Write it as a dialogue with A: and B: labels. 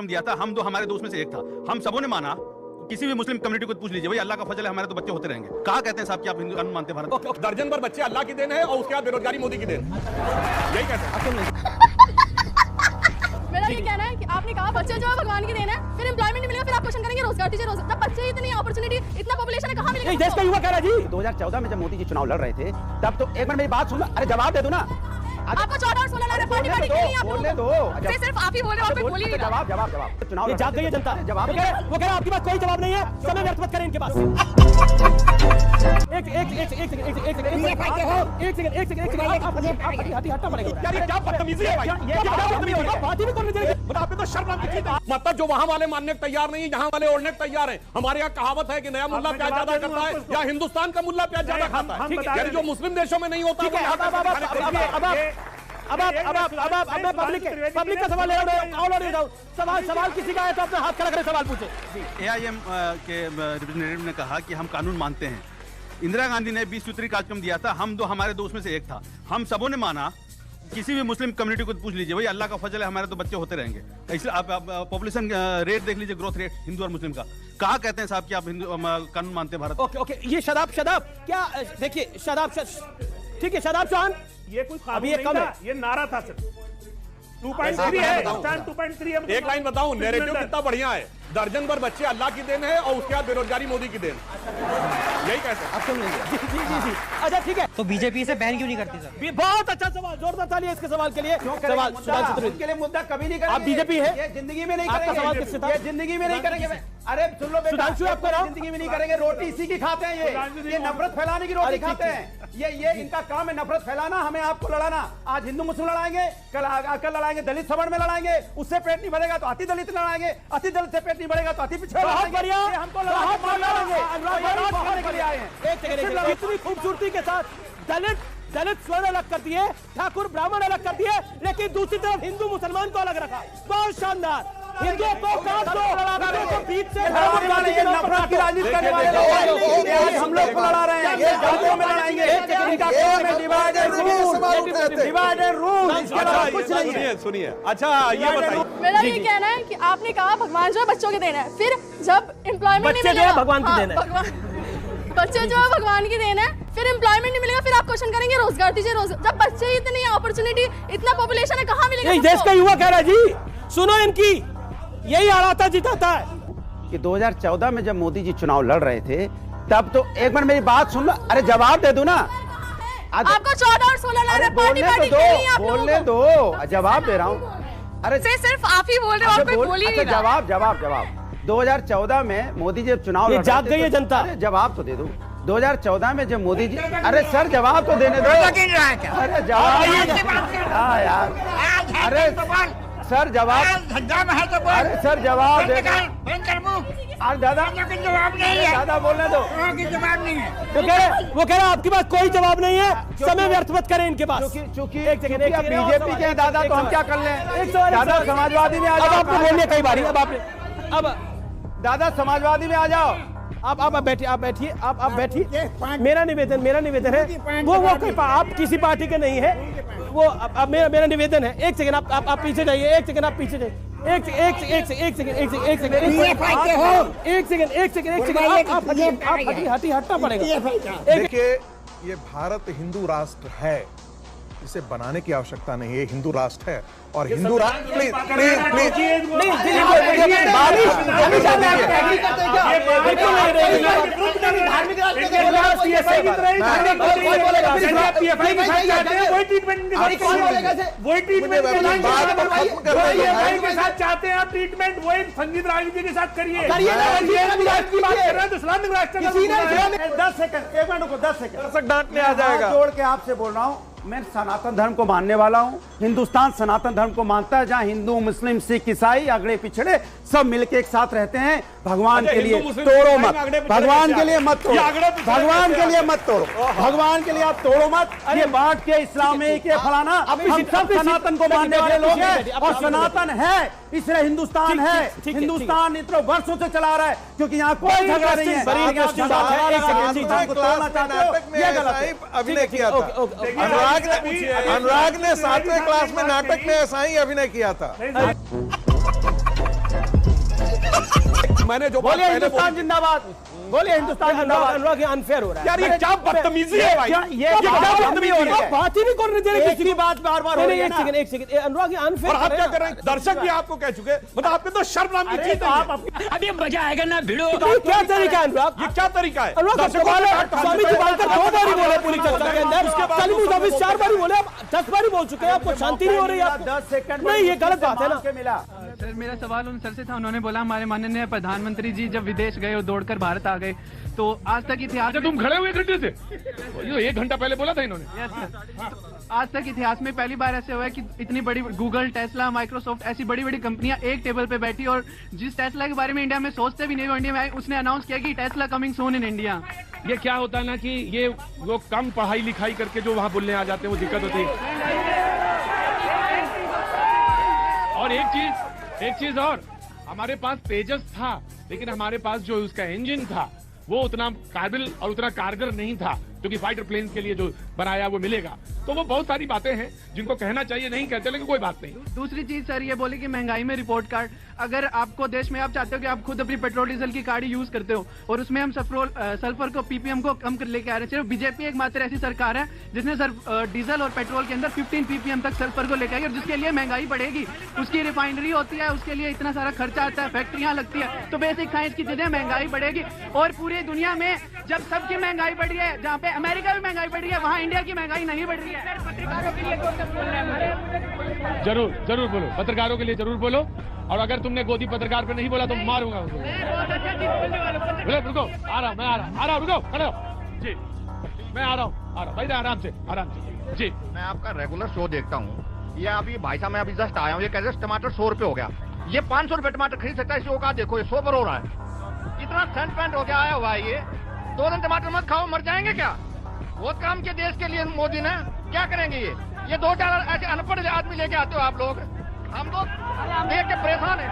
A: दिया था, हम दो हमारे दोस्त में से एक था, हम सबों ने माना। किसी भी मुस्लिम कम्युनिटी को पूछ लीजिए, भाई अल्लाह का फजल है, हमारे तो बच्चे होते रहेंगे। कहा कहते हैं साहब कि आप हिंदू कानून मानते हैं भारत?
B: दर्जन भर बच्चे अल्लाह की देन है और उसके बाद बेरोजगारी मोदी की देन, यही कहते हैं।
C: मेरा ये कहना है कि आपने कहा बच्चे जो है भगवान की देन है, फिर एम्प्लॉयमेंट नहीं मिलेगा, फिर आप क्वेश्चन करेंगे रोजगार दीजिए रोजगार। जब बच्चे इतनी अपॉर्चुनिटी, इतना पॉपुलेशन है, कहाँ मिलेगा?
D: देश का युवा कह रहा है जी। 2014 में जब मोदी जी चुनाव लड़ रहे थे, तब तो एक बार मेरी बात सुन, अरे जवाब दे दो ना।
C: आपको 14 और 16 लड़ रहे, पार्टी क्यों नहीं? आप
D: बोलने दो,
C: सिर्फ आप ही बोल रहे हो, आप बोल ही नहीं रहे।
D: जवाब चुनाव ये जाग गई है जनता। जवाब वो कह रहा है आपके पास कोई जवाब नहीं है, समय व्यर्थ मत करें इनके पास। एक सेकंड हटना पड़ेगा।
B: यार ये क्या बदतमीजी है भाई, ये क्या बदतमीजी है?
D: बात ही नहीं करनी चाहिए।
B: आपने तो शर्म आनी चाहिए। मतलब जो वहां वाले मानने को तैयार नहीं है, यहाँ वाले ओढ़ने को तैयार है। हमारे यहाँ कहावत है कि नया मुल्ला प्याज ज्यादा करता है या हिंदुस्तान का मुल्ला प्याज ज्यादा खाता है। यानी जो मुस्लिम देशों में नहीं होता,
D: अब पब्लिक का सवाल ले रहा हूँ। सवाल किसी का है तो अपने हाथ खड़ा करके सवाल पूछे।
A: AIM के रिप्रेजेंटेटिव ने कहा कि हम कानून मानते हैं। इंदिरा गांधी ने 20 सूत्री कार्यक्रम दिया था, हम दो हमारे दोस्त में से एक था, हम सबों ने माना। किसी भी मुस्लिम कम्युनिटी को पूछ लीजिए, भाई अल्लाह का फजल है, हमारे तो बच्चे होते रहेंगे। इसलिए आप पॉपुलेशन रेट देख लीजिए, ग्रोथ रेट हिंदू और मुस्लिम का। कहा कहते हैं साहब कि आप हिंदू कानून मानते हैं भारत?
D: ओके ये शदाब क्या देखिए, शदाब ठीक है, शदाब चौहान
E: ये कोई कानून नहीं था, ये नारा था सिर्फ। 2.3 है, 2.3
B: एक लाइन बताऊं, नैरेटिव कितना बढ़िया है। दर्जन भर बच्चे अल्लाह की देन है और उसके बाद बेरोजगारी मोदी की देन, यही कहते हैं।
D: अब सुन लीजिए। जी। अच्छा ठीक है,
F: तो बीजेपी से बैन क्यों नहीं करती सर?
D: बहुत अच्छा सवाल, जोरदार तालियां इसके सवाल के लिए। सवाल
G: के लिए मुद्दा कभी नहीं करेंगे।
D: आप बीजेपी है,
G: ये जिंदगी में नहीं
D: आपका
G: करेंगे।
D: सवाल किससे था?
G: ये जिंदगी में नहीं करेंगे। अरे सुन लो बेटा,
D: सुधांशु आपको रहा,
G: जिंदगी में नहीं करेंगे। रोटी इसी की खाते हैं, ये नफरत फैलाने की रोटी खाते हैं। ये इनका काम है, नफरत फैलाना, हमें आपको लड़ाना। आज हिंदू मुस्लिम लड़ाएंगे, कल लड़ाएंगे दलित सवर्ण में लड़ाएंगे, उससे पेट नहीं भरेगा तो अति दलित लड़ाएंगे, अति दलित से पेट नहीं भरेगा तो अति पिछड़े लड़ाएंगे। हमको लड़ाएंगे।
D: इतनी खूबसूरती के साथ दलित स्वर्ण अलग कर दिए, ठाकुर ब्राह्मण अलग कर दिए, लेकिन दूसरी तरफ हिंदू मुसलमान को अलग रखा। बहुत शानदार। हिंदुओं को काट दो, बीच से
G: नफरत की राजनीति करने वाले लोग हम लोग को लड़ा रहे हैं। ये जातियों में लड़ाएंगे, इनका काम है डिवाइड एंड रूल, इसके अलावा कुछ नहीं है।
B: सुनिए, अच्छा ये बताइए।
C: मेरा ये कहना है कि आपने कहा भगवान जो है बच्चों के देन है, फिर जब एम्प्लॉयमेंट नहीं मिलेगा,
D: भगवान की देन है।
C: बच्चे जो है भगवान की देन है, फिर एम्प्लॉयमेंट नहीं मिलेगा, फिर आप क्वेश्चन करेंगे रोजगार दीजिए रोजगार। जब बच्चे इतनी अपॉर्चुनिटी, इतना पॉपुलेशन है, कहाँ मिलेगा?
D: देश का युवा कह रहा है जी, सुनो इनकी, यही आड़ाता जिताता है।
G: कि 2014 में जब मोदी जी चुनाव लड़ रहे थे, तब तो एक बार मेरी बात सुन लो। अरे जवाब दे दो ना।
C: आपको 14 और 16 लड़ रहे, पार्टी क्यों नहीं? आप
G: बोलने दो, जवाब दे रहा हूँ। अरे
C: सिर्फ आप ही बोल रहे हो, कोई बोल ही नहीं रहा।
G: जवाब 2014 में मोदी जी चुनाव
D: ये जाग गई है जनता।
G: अरे जवाब तो दे दो। 2014 में जब मोदी जी, अरे सर जवाब तो देने दो। अरे जवाब, हाँ यार, अरे सर जवाब, अरे सर जवाब दे। अरे दादा जवाब नहीं है, दादा बोलने दो।
F: जवाब नहीं है।
D: वो कह रहा आपके पास कोई जवाब नहीं है, समय व्यर्थ मत करें इनके पास।
G: चूंकि बीजेपी के दादा तो हम क्या कर लें? दादा समाजवादी में आ जाओ।
D: अब आपको बोलिए कई बारी, अब
G: दादा समाजवादी में आ जाओ।
D: आप बैठिए, आप बैठिए। मेरा निवेदन है, वो आप किसी पार्टी के नहीं है, वो अब मेरा निवेदन है। एक सेकंड आप पीछे जाइए, एक सेकंड आप पीछे जाइए। एक सेकंड हटना पड़ेगा।
H: देखिए, ये भारत हिंदू राष्ट्र है, इसे बनाने की आवश्यकता नहीं है, हिंदू राष्ट्र है। और हिंदू राष्ट्र प्लीज
E: चाहते हैं आप ट्रीटमेंट, वो एक संगीत राजनीति के साथ करिए।
G: 10 सेकंड, एक मिनट को 10 सेकंड
H: दर्शक डांटने आ जाएगा।
G: जोड़ के आपसे बोल रहा हूँ, मैं सनातन धर्म को मानने वाला हूँ। हिंदुस्तान सनातन धर्म को मानता है, जहाँ हिंदू मुस्लिम सिख ईसाई अगड़े पिछड़े सब मिलके एक साथ रहते हैं। भगवान के लिए तोड़ो मत, भगवान के लिए मत तोड़ो, भगवान के लिए मत तोड़ो, भगवान के लिए आप तोड़ो मत। ये बांट के इस्लामिक के फलाना, हम सब सनातन को मानने वाले लोग हैं और सनातन है, इसलिए हिंदुस्तान है। हिंदुस्तान इतने वर्षों से चला रहा है, क्योंकि यहाँ कोई झगड़ा नहीं है।
H: अभिनय किया था अनुराग ने 7वें क्लास में नाटक में ऐसा ही अभिनय किया था।
B: मैंने जो बात
G: बोलिए
B: पहले
G: हिंदुस्तान
B: बोली-
G: जिंदाबाद, बोलिए हिंदुस्तान जिंदाबाद।
D: अनुराग ये अनफेयर हो रहा है।
B: यार ये क्या बदतमीजी है भाई,
G: ये
B: क्या
G: बदतमीजी
B: बदतमीजी
G: हो रही
B: है?
G: है।
D: बात ही नहीं कर रहे थे
G: एक ही बात बार-बार हो रही है
D: एक
G: ना।
D: सेकंड एक सेकंड अनुराग ये अनफेयर
B: और आप क्या कर रहे हैं? दर्शक भी आपको कह चुके, मतलब आपके तो शर्म नाम की
G: अरे
B: चीज
G: तो
B: नहीं
G: आप
B: है।
G: अपनी
F: अभी मजा आएगा ना भिड़ो।
D: ये क्या तरीका है अनुराग?
B: ये क्या तरीका है?
D: अनुराग
B: दर्शकों
D: सवाल
B: को
D: है,
B: काट-
D: स्वामी जी बालकर 2 बार बोले पूरी चर्चा के अंदर,
B: उसके बाद
D: कल
B: दूसरा
D: मुझे
B: बोलते
D: 4 बार
B: हैं।
D: बोले, आप 10 बार बोल चुके हैं, आपको शांति नहीं हो रही है आपको?
G: 10 सेकंड
D: नहीं, ये गलत बात है ना।
G: मिला।
I: सर मेरा सवाल उन सर से था, उन्होंने बोला हमारे माननीय प्रधानमंत्री जी जब विदेश गए और दौड़कर भारत आ गए, तो आज तक इतिहास में
B: तुम खड़े हुए घंटे से, ये 1 घंटा पहले बोला था इन्होंने।
I: यस सर, आज तक इतिहास में पहली बार ऐसे हुआ है कि इतनी बड़ी गूगल, टेस्ला, माइक्रोसॉफ्ट ऐसी बड़ी बड़ी कंपनियां एक टेबल पे बैठी, और जिस टेस्ला के बारे में इंडिया में सोचते भी नहीं वो इंडिया में आए, उसने अनाउंस किया कि Tesla coming soon in India.
B: ये क्या होता है ना कि ये लोग कम पढ़ाई लिखाई करके जो वहां बोलने आ जाते हैं, वो दिक्कत होती है। और एक चीज और, हमारे पास तेजस था, लेकिन हमारे पास जो उसका इंजन था वो उतना काबिल और उतना कारगर नहीं था, क्योंकि फाइटर प्लेन के लिए जो बनाया वो मिलेगा। तो वो बहुत सारी बातें हैं जिनको कहना चाहिए, नहीं कहते, लेकिन कोई बात नहीं।
I: दूसरी चीज सर ये बोली कि महंगाई में रिपोर्ट कार्ड, अगर आपको देश में आप चाहते हो कि आप खुद अपनी पेट्रोल डीजल की गाड़ी यूज करते हो और उसमें हम सल्फर को, पीपीएम को कम कर लेके आ रहे हैं, सिर्फ बीजेपी एकमात्र ऐसी सरकार है जिसने डीजल और पेट्रोल के अंदर 15 पीपीएम तक सल्फर को लेकर आई, और जिसके लिए महंगाई बढ़ेगी। उसकी रिफाइनरी होती है, उसके लिए इतना सारा खर्चा आता है, फैक्ट्रियां लगती है, तो बेसिक साइंस की चीजें, महंगाई बढ़ेगी। और पूरी दुनिया में जब सबकी महंगाई बढ़ रही है, जहाँ पे अमेरिका में महंगाई बढ़ रही है, वहाँ इंडिया की महंगाई नहीं बढ़ रही है।
B: जरूर जरूर बोलो, पत्रकारों के लिए जरूर बोलो, और अगर तुमने गोदी पत्रकार पे नहीं बोला तो मारूंगा उसको। बोले रुको, आ रहा हूँ, रुको, खड़े हो जी, मैं आ रहा हूँ भाई, आराम से जी।
J: मैं आपका रेगुलर शो देखता हूँ। ये अभी भाई साहब, मैं अभी जस्ट आया हूँ, ये कह रहे हैं टमाटर 100 रुपए हो गया। ये 500 रुपए टमाटर खरीद सकता है, इसी औकात देखो, ये 100 पर हो रहा है। इतना सेंट पेंट हो गया आया हुआ है ये। 2 दिन टमाटर मत खाओ, मर जाएंगे क्या? बहुत काम किया देश के लिए मोदी ने, क्या करेंगे ये 2-4 ऐसे अनपढ़ आदमी लेके आते हो आप लोग। हम लोग देख के परेशान हैं।